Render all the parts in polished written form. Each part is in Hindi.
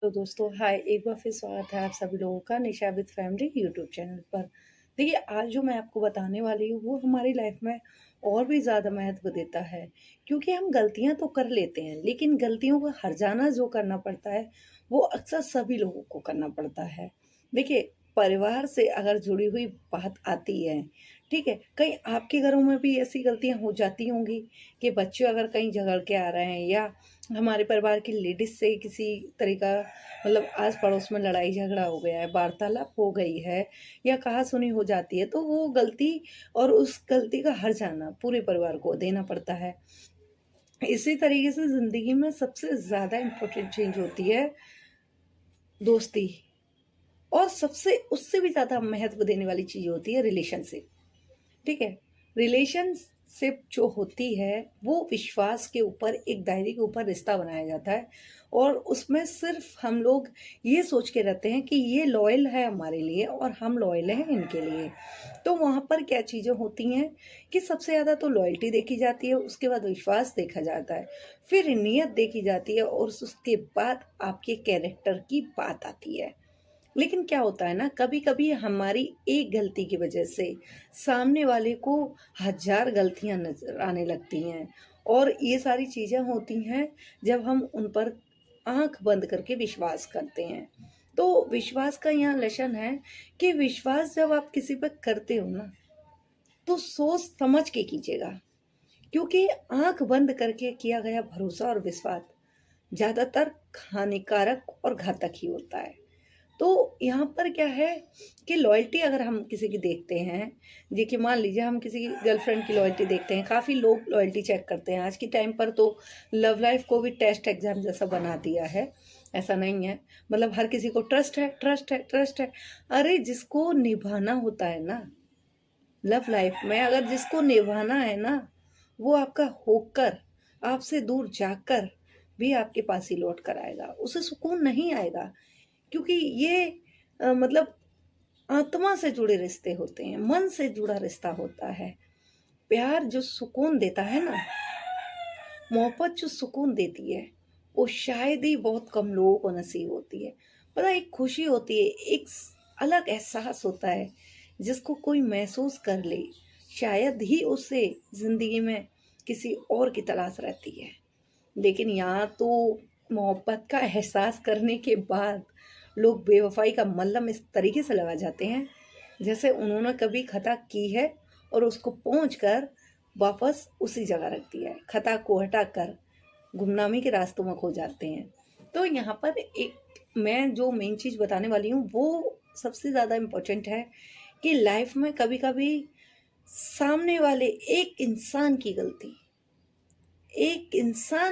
तो दोस्तों हाय, एक बार फिर स्वागत है आप सभी लोगों का निशा विद फैमिली यूट्यूब चैनल पर। देखिए, आज जो मैं आपको बताने वाली हूँ वो हमारी लाइफ में और भी ज़्यादा महत्व देता है, क्योंकि हम गलतियाँ तो कर लेते हैं लेकिन गलतियों को हर्जाना जो करना पड़ता है वो अक्सर सभी लोगों को करना पड़ता है। देखिए, परिवार से अगर जुड़ी हुई बात आती है, ठीक है, कहीं आपके घरों में भी ऐसी गलतियाँ हो जाती होंगी कि बच्चे अगर कहीं झगड़ के आ रहे हैं या हमारे परिवार की लेडीज से किसी तरीका मतलब आस पड़ोस में लड़ाई झगड़ा हो गया है, वार्तालाप हो गई है या कहा-सुनी हो जाती है, तो वो गलती और उस गलती का हर्जाना पूरे परिवार को देना पड़ता है। इसी तरीके से ज़िंदगी में सबसे ज़्यादा इम्पोर्टेंट चीज़ होती है दोस्ती, और सबसे उससे भी ज़्यादा महत्व देने वाली चीज़ होती है रिलेशनशिप। ठीक है? रिलेशनशिप जो होती है, वो विश्वास के ऊपर, एक दायरे के ऊपर रिश्ता बनाया जाता है, और उसमें सिर्फ़ हम लोग ये सोच के रहते हैं कि ये लॉयल है हमारे लिए और हम लॉयल हैं इनके लिए। तो वहाँ पर क्या चीज़ें होती हैं कि सबसे ज़्यादा तो लॉयल्टी देखी जाती है, उसके बाद विश्वास देखा जाता है, फिर नियत देखी जाती है और उसके बाद आपके कैरेक्टर की बात आती है। लेकिन क्या होता है ना, कभी-कभी हमारी एक गलती की वजह से सामने वाले को हज़ार गलतियाँ नज़र आने लगती हैं, और ये सारी चीज़ें होती हैं जब हम उन पर आँख बंद करके विश्वास करते हैं। तो विश्वास का यहाँ लक्षण है कि विश्वास जब आप किसी पे करते हो ना, तो सोच समझ के कीजिएगा, क्योंकि आँख बंद करके किया गया भरोसा और विश्वास ज़्यादातर हानिकारक और घातक ही होता है। तो यहाँ पर क्या है कि लॉयल्टी अगर हम किसी की देखते हैं, देखिए मान लीजिए हम किसी की गर्लफ्रेंड की लॉयल्टी देखते हैं, काफ़ी लोग लॉयल्टी चेक करते हैं। आज के टाइम पर तो लव लाइफ को भी टेस्ट एग्ज़ाम जैसा बना दिया है, ऐसा नहीं है। मतलब हर किसी को ट्रस्ट है, ट्रस्ट है, ट्रस्ट है। अरे जिसको निभाना होता है ना, लव लाइफ में अगर जिसको निभाना है ना, वो आपका होकर, आपसे दूर जाकर भी आपके पास ही लौट कर आएगा। उसे सुकून नहीं आएगा, क्योंकि ये मतलब आत्मा से जुड़े रिश्ते होते हैं, मन से जुड़ा रिश्ता होता है। प्यार जो सुकून देता है ना, मोहब्बत जो सुकून देती है, वो शायद ही बहुत कम लोगों को नसीब होती है। पता है, एक खुशी होती है, एक अलग एहसास होता है, जिसको कोई महसूस कर ले, शायद ही उसे ज़िंदगी में किसी और की तलाश रहती है। लेकिन यहाँ तो मोहब्बत का एहसास करने के बाद लोग बेवफ़ाई का मल्लम इस तरीके से लगा जाते हैं, जैसे उन्होंने कभी खता की है और उसको पहुँच कर वापस उसी जगह रख दिया है। खता को हटाकर गुमनामी के रास्तों में खो जाते हैं। तो यहाँ पर एक मैं जो मेन चीज़ बताने वाली हूँ, वो सबसे ज़्यादा इम्पोर्टेंट है कि लाइफ़ में कभी-कभी सामने वाले एक इंसान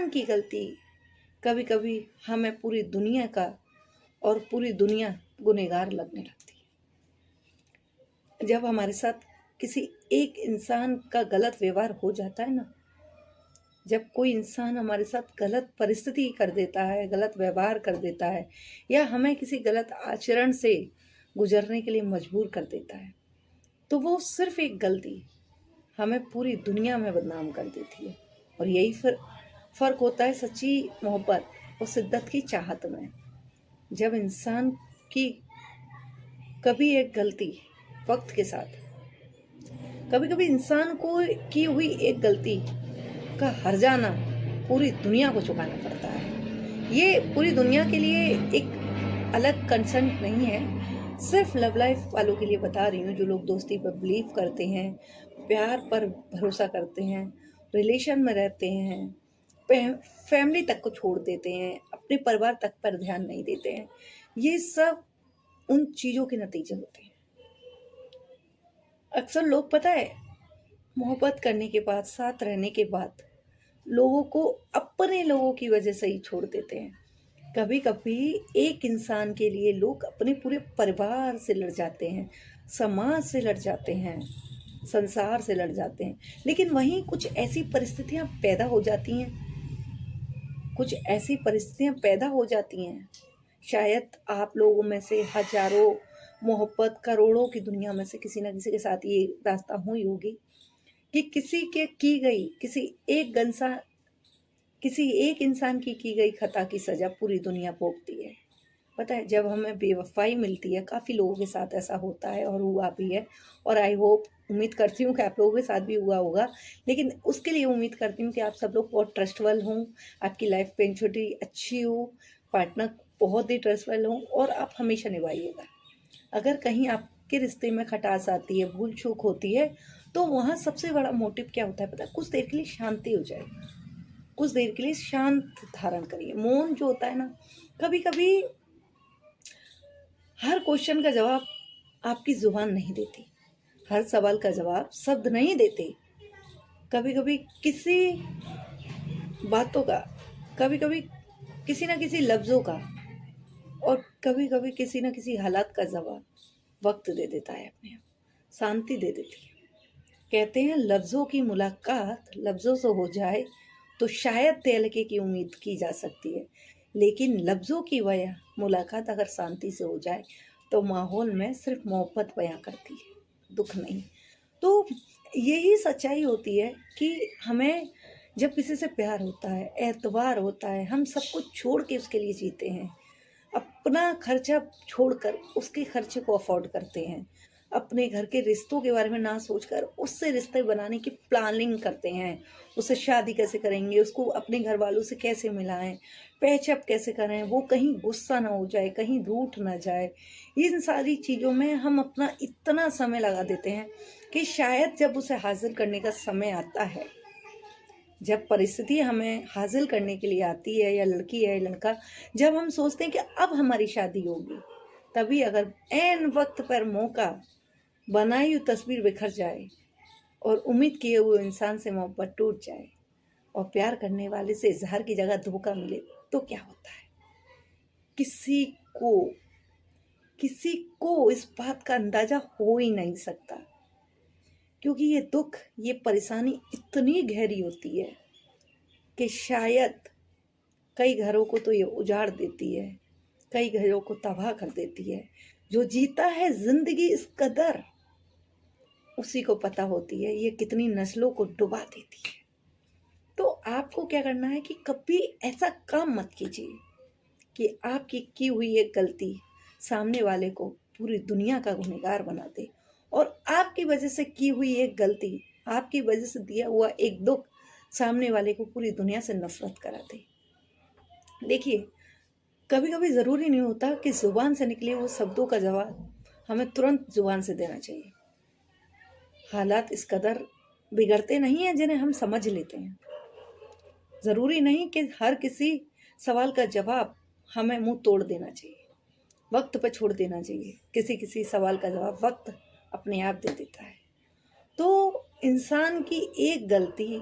की गलती कभी-कभी हमें पूरी दुनिया का और पूरी दुनिया गुनहगार लगने लगती है। जब हमारे साथ किसी एक इंसान का गलत व्यवहार हो जाता है ना, जब कोई इंसान हमारे साथ गलत परिस्थिति कर देता है, गलत व्यवहार कर देता है, या हमें किसी गलत आचरण से गुजरने के लिए मजबूर कर देता है, तो वो सिर्फ़ एक गलती हमें पूरी दुनिया में बदनाम कर देती है। और यही फ़र्क होता है सच्ची मोहब्बत और शिद्दत की चाहत में। जब इंसान की कभी एक गलती वक्त के साथ, कभी कभी इंसान को की हुई एक गलती का हर्जाना पूरी दुनिया को चुकाना पड़ता है। ये पूरी दुनिया के लिए एक अलग कंसर्न नहीं है, सिर्फ लव लाइफ वालों के लिए बता रही हूँ, जो लोग दोस्ती पर बिलीव करते हैं, प्यार पर भरोसा करते हैं, रिलेशन में रहते हैं, फैमिली तक को छोड़ देते हैं, अपने परिवार तक पर ध्यान नहीं देते हैं। ये सब उन चीज़ों के नतीजे होते हैं। अक्सर लोग, पता है, मोहब्बत करने के बाद, साथ रहने के बाद लोगों को अपने लोगों की वजह से ही छोड़ देते हैं। कभी कभी एक इंसान के लिए लोग अपने पूरे परिवार से लड़ जाते हैं, समाज से लड़ जाते हैं, संसार से लड़ जाते हैं। लेकिन वहीं कुछ ऐसी परिस्थितियां पैदा हो जाती हैं, शायद आप लोगों में से हजारों, मोहब्बत करोड़ों की दुनिया में से किसी ना किसी के साथ ये दास्तां हुई होगी कि किसी एक इंसान की गई खता की सजा पूरी दुनिया भोगती है। पता है जब हमें बेवफ़ाई मिलती है, काफ़ी लोगों के साथ ऐसा होता है और हुआ भी है, और आई होप, उम्मीद करती हूँ कि आप लोगों के साथ भी हुआ होगा। लेकिन उसके लिए उम्मीद करती हूँ कि आप सब लोग बहुत ट्रस्टेबल हों, आपकी लाइफ पेंचुटी अच्छी हो, पार्टनर बहुत ही ट्रस्टेबल हों और आप हमेशा निभाइएगा। अगर कहीं आपके रिश्ते में खटास आती है, भूल-चूक होती है, तो वहाँ सबसे बड़ा मोटिव क्या होता है पता है? कुछ देर के लिए शांति हो जाए, कुछ देर के लिए शांत धारण करिए। मौन जो होता है ना, कभी-कभी हर क्वेश्चन का जवाब आपकी ज़ुबान नहीं देती, हर सवाल का जवाब शब्द नहीं देते। कभी-कभी किसी बातों का, कभी-कभी किसी न किसी लफ्ज़ों का, और कभी-कभी किसी न किसी हालात का जवाब वक़्त दे देता है अपने आप, शांति दे देती है। कहते हैं लफ्ज़ों की मुलाकात लफ्ज़ों से हो जाए तो शायद तहलके की उम्मीद की जा सकती है, लेकिन लफ्ज़ों की वजह मुलाकात अगर शांति से हो जाए तो माहौल में सिर्फ मोहब्बत बयां करती है, दुख नहीं। तो यही सच्चाई होती है कि हमें जब किसी से प्यार होता है, एतबार होता है, हम सब कुछ छोड़ के उसके लिए जीते हैं, अपना खर्चा छोड़कर उसके खर्चे को अफोर्ड करते हैं, अपने घर के रिश्तों के बारे में ना सोचकर उससे रिश्ते बनाने की प्लानिंग करते हैं, उससे शादी कैसे करेंगे, उसको अपने घर वालों से कैसे मिलाएं, पैचअप कैसे करें, वो कहीं गुस्सा ना हो जाए, कहीं रूठ ना जाए। इन सारी चीज़ों में हम अपना इतना समय लगा देते हैं कि शायद जब उसे हासिल करने का समय आता है, जब परिस्थिति हमें हासिल करने के लिए आती है, या लड़की है या लड़का, जब हम सोचते हैं कि अब हमारी शादी होगी, तभी अगर ऐन वक्त पर मौका बनाई हुई तस्वीर बिखर जाए और उम्मीद किए हुए इंसान से मोहब्बत टूट जाए और प्यार करने वाले से इजहार की जगह धोखा मिले, तो क्या होता है? किसी को किसी को इस बात का अंदाजा हो ही नहीं सकता, क्योंकि ये दुख, ये परेशानी इतनी गहरी होती है कि शायद कई घरों को तो ये उजाड़ देती है, कई घरों को तबाह कर देती है। जो जीता है जिंदगी इस कदर, उसी को पता होती है ये कितनी नस्लों को डुबा देती है। तो आपको क्या करना है कि कभी ऐसा काम मत कीजिए कि आपकी की हुई एक गलती सामने वाले को पूरी दुनिया का गुनहगार बना दे, और आपकी वजह से की हुई एक गलती, आपकी वजह से दिया हुआ एक दुख सामने वाले को पूरी दुनिया से नफरत करा दे। देखिए, कभी कभी ज़रूरी नहीं होता कि ज़ुबान से निकले वो शब्दों का जवाब हमें तुरंत ज़ुबान से देना चाहिए। हालात इस कदर बिगड़ते नहीं हैं जिन्हें हम समझ लेते हैं। ज़रूरी नहीं कि हर किसी सवाल का जवाब हमें मुंह तोड़ देना चाहिए, वक्त पर छोड़ देना चाहिए। किसी किसी सवाल का जवाब वक्त अपने आप दे देता है। तो इंसान की एक गलती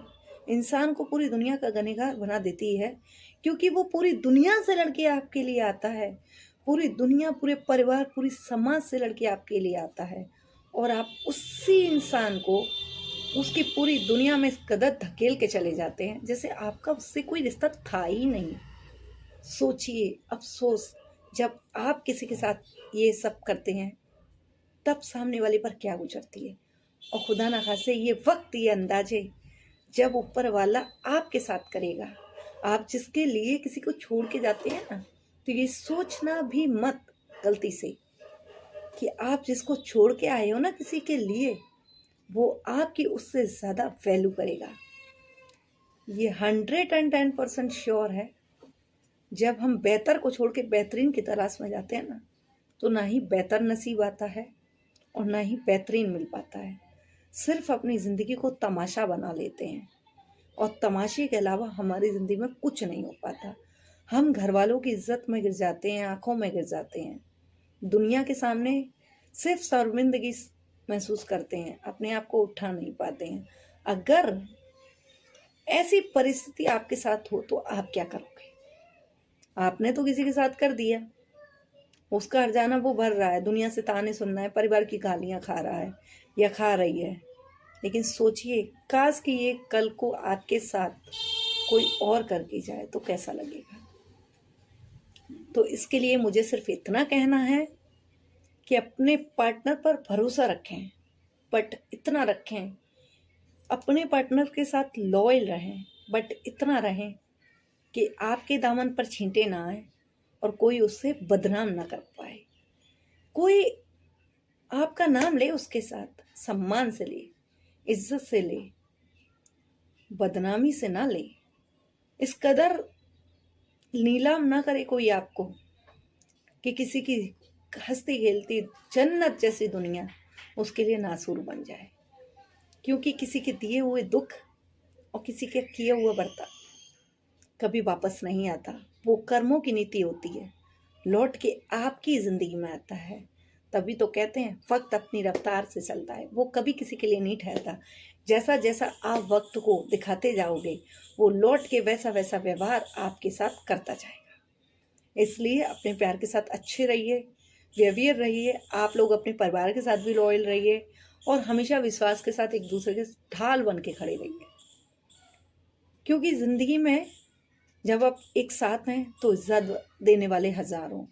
इंसान को पूरी दुनिया का गुनहगार बना देती है, क्योंकि वो पूरी दुनिया से लड़के आपके लिए आता है, पूरी दुनिया, पूरे परिवार, पूरी समाज से लड़के आपके लिए आता है, और आप उसी इंसान को उसकी पूरी दुनिया में इस कदर धकेल के चले जाते हैं जैसे आपका उससे कोई रिश्ता था ही नहीं। सोचिए, अफसोस, जब आप किसी के साथ ये सब करते हैं तब सामने वाले पर क्या गुजरती है। और खुदा ना खासे ये वक्त, ये अंदाजे जब ऊपर वाला आपके साथ करेगा, आप जिसके लिए किसी को छोड़ के जाते हैं ना, तो ये सोचना भी मत गलती से कि आप जिसको छोड़ के आए हो ना किसी के लिए, वो आपकी उससे ज़्यादा वैल्यू करेगा। ये 110% श्योर है। जब हम बेहतर को छोड़ के बेहतरीन की तलाश में जाते हैं ना, तो ना ही बेहतर नसीब आता है और ना ही बेहतरीन मिल पाता है। सिर्फ अपनी ज़िंदगी को तमाशा बना लेते हैं, और तमाशे के अलावा हमारी ज़िंदगी में कुछ नहीं हो पाता। हम घर वालों की इज्जत में गिर जाते हैं, आंखों में गिर जाते हैं, दुनिया के सामने सिर्फ शर्मिंदगी महसूस करते हैं, अपने आप को उठा नहीं पाते हैं। अगर ऐसी परिस्थिति आपके साथ हो तो आप क्या करोगे? आपने तो किसी के साथ कर दिया, उसका हर्जाना वो भर रहा है, दुनिया से ताने सुन रहा है, परिवार की गालियां खा रहा है या खा रही है। लेकिन सोचिए, काश कि ये कल को आपके साथ कोई और करके जाए तो कैसा लगेगा। तो इसके लिए मुझे सिर्फ इतना कहना है कि अपने पार्टनर पर भरोसा रखें, बट इतना रखें, अपने पार्टनर के साथ लॉयल रहें, बट इतना रहें कि आपके दामन पर छींटे ना आए और कोई उससे बदनाम ना कर पाए। कोई आपका नाम ले, उसके साथ सम्मान से ले, इज्जत से ले, बदनामी से ना ले। इस कदर नीलाम ना करे कोई आपको कि किसी की हंसती खेलती जन्नत जैसी दुनिया उसके लिए नासूर बन जाए। क्योंकि किसी के दिए हुए दुख और किसी के किए हुआ बर्ताव कभी वापस नहीं आता। वो कर्मों की नीति होती है, लौट के आपकी जिंदगी में आता है। तभी तो कहते हैं वक्त अपनी रफ्तार से चलता है, वो कभी किसी के लिए नहीं ठहरता। जैसा जैसा आप वक्त को दिखाते जाओगे वो लौट के वैसा वैसा व्यवहार आपके साथ करता जाएगा। इसलिए अपने प्यार के साथ अच्छे रहिए, व्यवहार रहिए। आप लोग अपने परिवार के साथ भी लॉयल रहिए और हमेशा विश्वास के साथ एक दूसरे के ढाल बन के खड़े रहिए। क्योंकि जिंदगी में जब आप एक साथ हैं तो इज्जत देने वाले हजारों,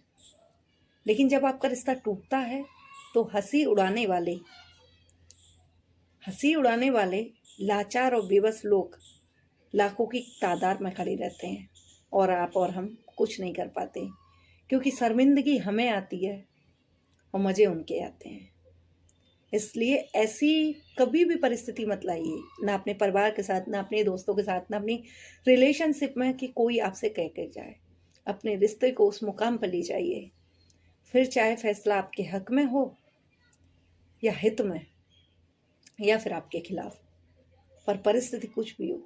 लेकिन जब आपका रिश्ता टूटता है तो हंसी उड़ाने वाले लाचार और बेबस लोग लाखों की तादाद में खड़े रहते हैं और आप और हम कुछ नहीं कर पाते। क्योंकि शर्मिंदगी हमें आती है और मज़े उनके आते हैं। इसलिए ऐसी कभी भी परिस्थिति मत लाइए, ना अपने परिवार के साथ, ना अपने दोस्तों के साथ, ना अपनी रिलेशनशिप में कि कोई आपसे कह के जाए। अपने रिश्ते को उस मुकाम पर ले जाइए, फिर चाहे फैसला आपके हक में हो या हित में या फिर आपके खिलाफ, पर परिस्थिति कुछ भी हो,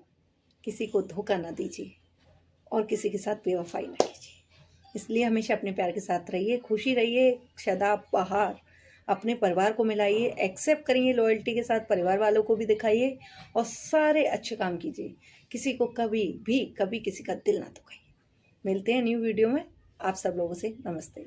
किसी को धोखा ना दीजिए और किसी के साथ बेवफाई ना कीजिए। इसलिए हमेशा अपने प्यार के साथ रहिए, खुशी रहिए, सदा बहार अपने परिवार को मिलाइए, एक्सेप्ट करिए लॉयल्टी के साथ, परिवार वालों को भी दिखाइए और सारे अच्छे काम कीजिए। किसी को कभी किसी का दिल ना दुखाइए। मिलते हैं न्यू वीडियो में। आप सब लोगों से नमस्ते।